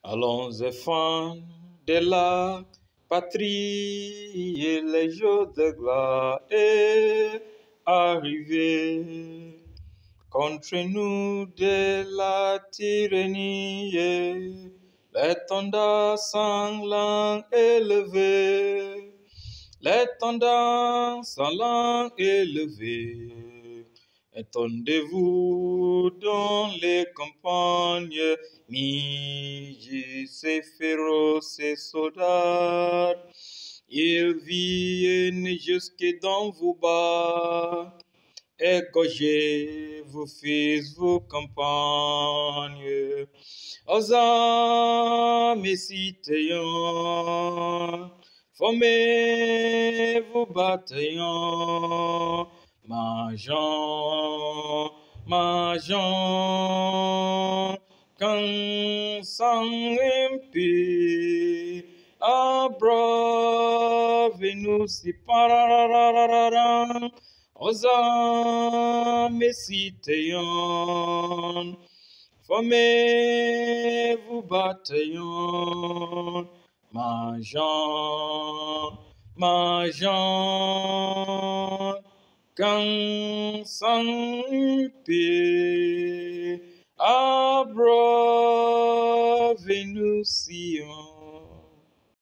Allons, enfants de la patrie, et les jours de gloire est arrivé. Contre nous de la tyrannie, l'étendard sanglant élevé, l'étendard sanglant élevé. Étendez-vous dans les campagnes, midi, ces féroces soldats. Ils viennent jusque dans vos bas, égorgez vos fils, vos campagnes. Aux âmes citoyens, formez vos bataillons. Margeant, quand sang impie, abreuve-nous si pararararara, aux âmes citoyens, formez vos bataillons. Margeant, quand sans paix, abreuve-nous si